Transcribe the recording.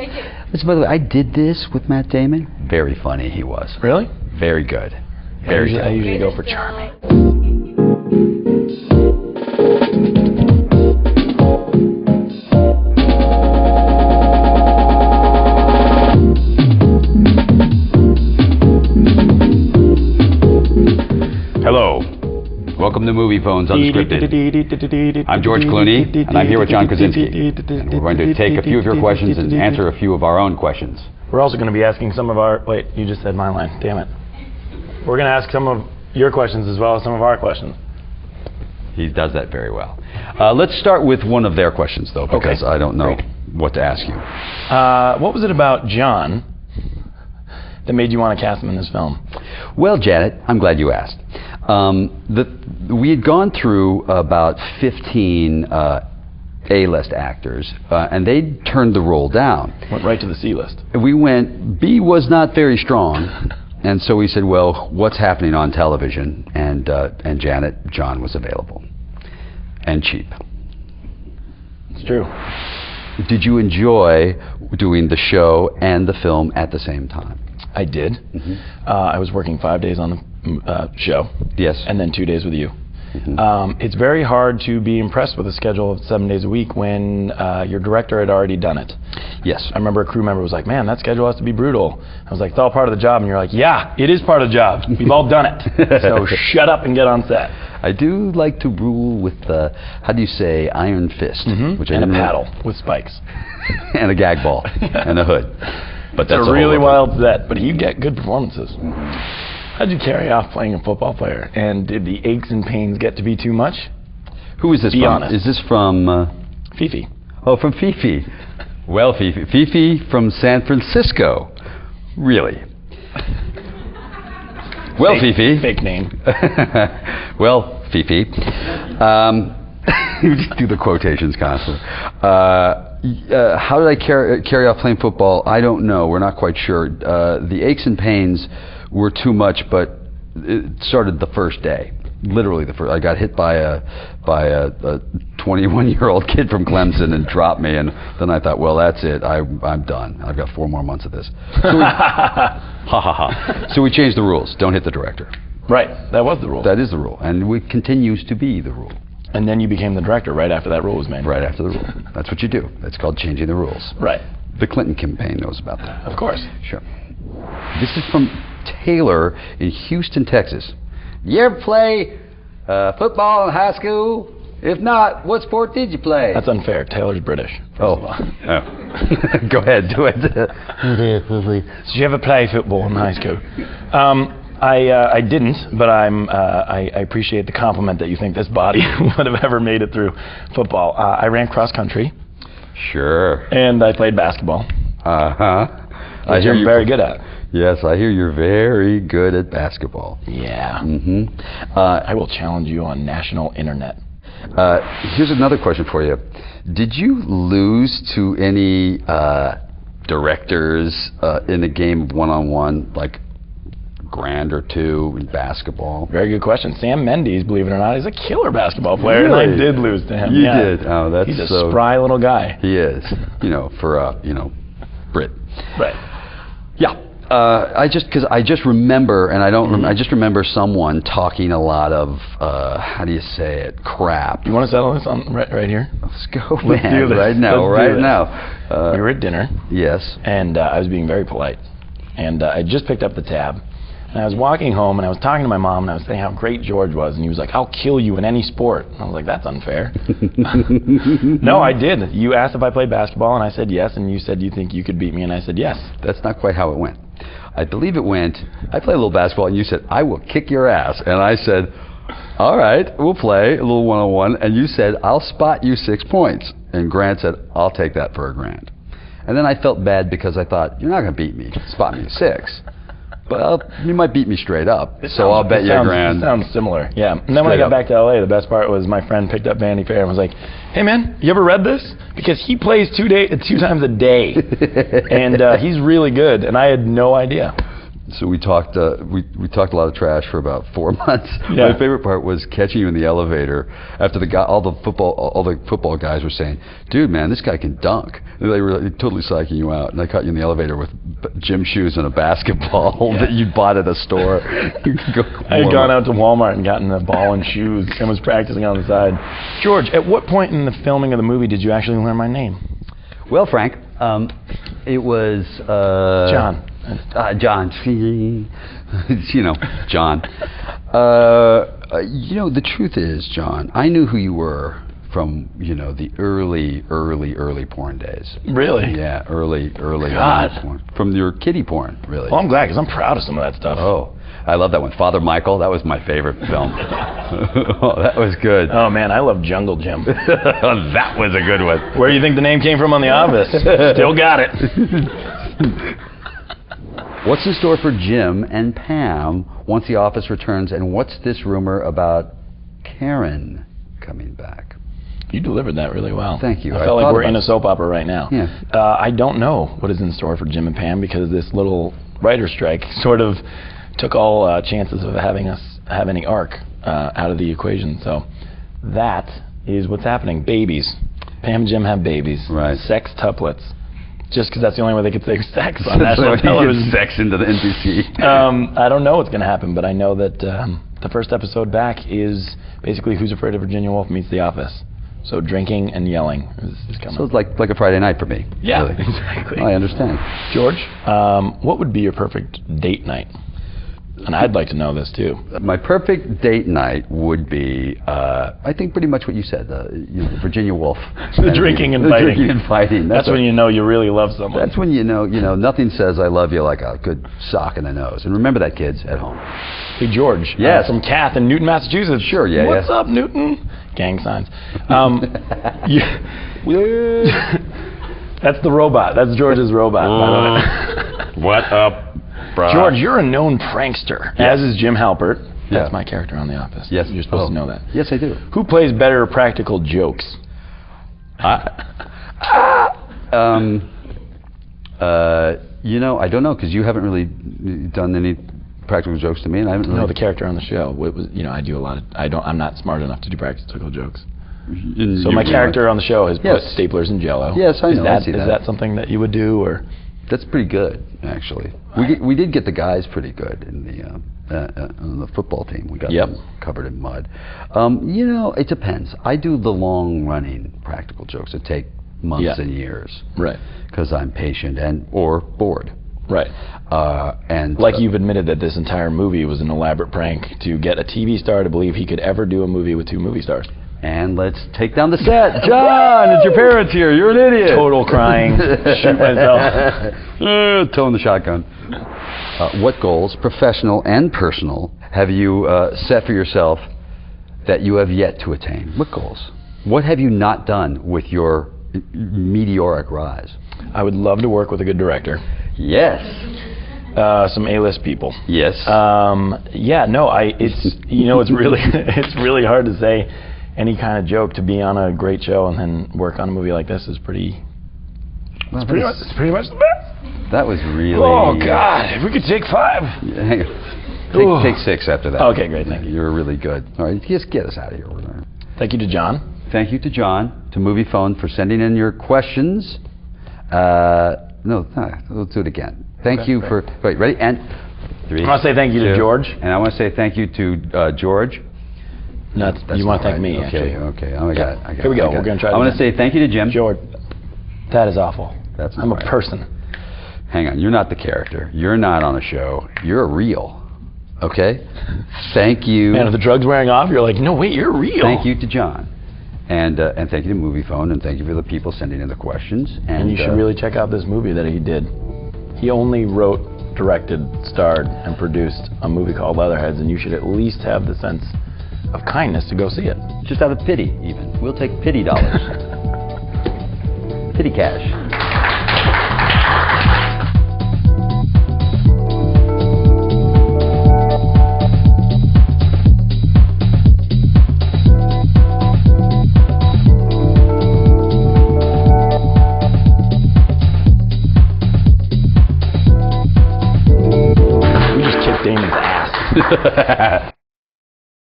Thank you. Listen, by the way, I did this with Matt Damon. Very funny he was. Really? Very good. I usually go for charming. Hello. Welcome to Movie Phones Unscripted. I'm George Clooney, and I'm here with John Krasinski. And we're going to take a few of your questions and answer a few of our own questions. We're also going to be asking some of our... Wait, you just said my line. Damn it. We're going to ask some of your questions as well as some of our questions. He does that very well. Let's start with one of their questions, though, because I don't know what to ask you. What was it about John that made you want to cast him in this film? Well, Janet, I'm glad you asked. We had gone through about 15 A-list actors, and they turned the role down. Went right to the C-list. We went, B was not very strong, and so we said, well, what's happening on television? And Janet, John was available. And cheap. It's true. Did you enjoy doing the show and the film at the same time? I did. Mm-hmm. I was working 5 days on the show. Yes. And then 2 days with you. Mm-hmm. It's very hard to be impressed with a schedule of 7 days a week when your director had already done it. Yes. I remember a crew member was like, man, that schedule has to be brutal. I was like, it's all part of the job. And you're like, yeah, it is part of the job. We've all done it. So shut up and get on set. I do like to rule with, how do you say, iron fist. Mm-hmm. Which and a paddle with spikes. And a gag ball and a hood. But that's a really wild set, but you get good performances. How'd you carry off playing a football player? And did the aches and pains get to be too much? Who is this from? Be honest. Is this from... Fifi. Oh, from Fifi. Well, Fifi. Fifi from San Francisco. Really? Well, Fifi. Fake name. Well, Fifi. You just do the quotations constantly. How did I carry off playing football? I don't know. We're not quite sure. The aches and pains were too much, but it started the first day. Literally the first. I got hit by a 21-year-old kid from Clemson and dropped me, and then I thought, well, that's it. I'm done. I've got 4 more months of this. So we changed the rules. Don't hit the director. Right. That was the rule. That is the rule, and it continues to be the rule. And then you became the director right after that rule was made. Right after the rule. That's what you do. That's called changing the rules. Right. The Clinton campaign knows about that. Of course. Sure. This is from Taylor in Houston, Texas. You ever play football in high school? If not, what sport did you play? That's unfair. Taylor's British. Oh. Go ahead, do it. Did you ever play football in high school? I didn't, but I appreciate the compliment that you think this body would have ever made it through football. I ran cross country. Sure. And I played basketball. Uh-huh. I hear you're very good at. Yes, I hear you're very good at basketball. Yeah. Mm-hmm. I will challenge you on national internet. Here's another question for you. Did you lose to any directors in a game of one-on-one, like grand or two in basketball? Very good question. Sam Mendes, believe it or not, is a killer basketball player, really? And I did lose to him. You did? Oh, that's He's a spry little guy. He is. For Brit. Right. Yeah. I just remember, and I don't. I just remember someone talking a lot of how do you say it? Crap. You want to settle this on right here? Let's go, man. Right now, right now. We were at dinner. Yes. And I was being very polite, and I just picked up the tab. And I was walking home, and I was talking to my mom, and I was saying how great George was, and he was like, "I'll kill you in any sport." And I was like, "That's unfair." No, I did. You asked if I played basketball, and I said yes, and you said you think you could beat me, and I said yes. That's not quite how it went. I believe it went, I play a little basketball, and you said, "I will kick your ass." And I said, "All right, we'll play a little one-on-one." And you said, "I'll spot you 6 points." And Grant said, "I'll take that for $1,000." And then I felt bad because I thought, you're not going to beat me, spot me 6. But you might beat me straight up, so I'll bet you $1,000. It sounds similar, yeah. And then when I got back to LA, the best part was my friend picked up Vanity Fair and was like, "Hey man, you ever read this? Because he plays 2 times a day, and he's really good." And I had no idea. So we talked a lot of trash for about 4 months. Yeah. My favorite part was catching you in the elevator after all the football guys were saying, "Dude, man, this guy can dunk." And they were totally psyching you out, and I caught you in the elevator with gym shoes and a basketball that you bought at a store. I had gone out to Walmart and gotten a ball and shoes and was practicing on the side. George, at what point in the filming of the movie did you actually learn my name? Well, Frank, it was John. John. John. The truth is, John, I knew who you were from, the early porn days. Really? Yeah, early God. porn. From your kiddie porn, really. Well, I'm glad, because I'm proud of some of that stuff. Oh, I love that one. Father Michael, that was my favorite film. Oh, that was good. Oh, man, I love Jungle Jim. That was a good one. Where do you think the name came from on The Office? Still got it. What's in store for Jim and Pam once The Office returns, and what's this rumor about Karen coming back? You delivered that really well. Thank you. I felt like we're in a soap opera right now. Yeah. I don't know what is in store for Jim and Pam because this little writer's strike sort of took all chances of having us have any arc out of the equation. So that is what's happening. Babies. Pam and Jim have babies. Right. Sextuplets. Just because that's the only way they could say sex on national television. Sex into the NBC. I don't know what's going to happen, but I know that the first episode back is basically Who's Afraid of Virginia Woolf meets The Office. So drinking and yelling is coming. So it's like a Friday night for me. Yeah, really. Exactly. I understand. George, what would be your perfect date night? And I'd like to know this too. My perfect date night would be, I think, pretty much what you said. Virginia Woolf. The drinking and fighting. Drinking and fighting. That's when you know you really love someone. That's when you know. Nothing says I love you like a good sock in the nose. And remember that, kids at home. Hey, George. Yes. From Kath in Newton, Massachusetts. Sure. Yeah. What's up, Newton? Gang signs. That's the robot. That's George's robot. By the way. What up? George, you're a known prankster, yes. as is Jim Halpert. That's Yeah. my character on The Office. Yes. You're supposed to know that. Yes, I do. Who plays better practical jokes? I don't know, because you haven't really done any practical jokes to me, and I haven't really. No, the character on the show. I do a lot of. I'm not smart enough to do practical jokes. So my character on the show has put staplers in Jello. Yes, I know. I see that. Is that something that you would do, or? That's pretty good, actually. We did get the guys pretty good in the football team. We got them covered in mud. It depends. I do the long-running practical jokes that take months and years. Right. Because I'm patient or bored. Right. And you've admitted that this entire movie was an elaborate prank to get a TV star to believe he could ever do a movie with two movie stars. And let's take down the set. John, it's your parents here. You're an idiot. Total crying. Shoot myself. Towing the shotgun. What goals, professional and personal, have you set for yourself that you have yet to attain? What goals? What have you not done with your meteoric rise? I would love to work with a good director. Yes. Some A-list people. Yes. It's really hard to say any kind of joke to be on a great show and then work on a movie like this is pretty. It's pretty much the best. That was really. Oh God! If we could take 5. Hang on. Take 6 after that. Okay, great. Thank you. You're really good. All right, just get us out of here. Thank you to John. Thank you to John, to Movie Phone, for sending in your questions. We'll do it again. Thank you for. Wait, ready? And 3. I want to say thank you to George. And I want to say thank you to George. No, you want to thank me, okay, actually. Okay. Oh, I got it. Here we go. We're going to try it. I want to say thank you to Jim. George, that is awful. I'm a right. person. Hang on. You're not the character. You're not on a show. You're real. Okay? Thank you. Man, if the drug's wearing off, you're like, no, wait, you're real. Thank you to John. And thank you to Movie Phone, and thank you for the people sending in the questions. And you should really check out this movie that he did. He only wrote, directed, starred, and produced a movie called Leatherheads, and you should at least have the sense of kindness to go see it. Just out of pity, even. We'll take pity dollars. Pity cash.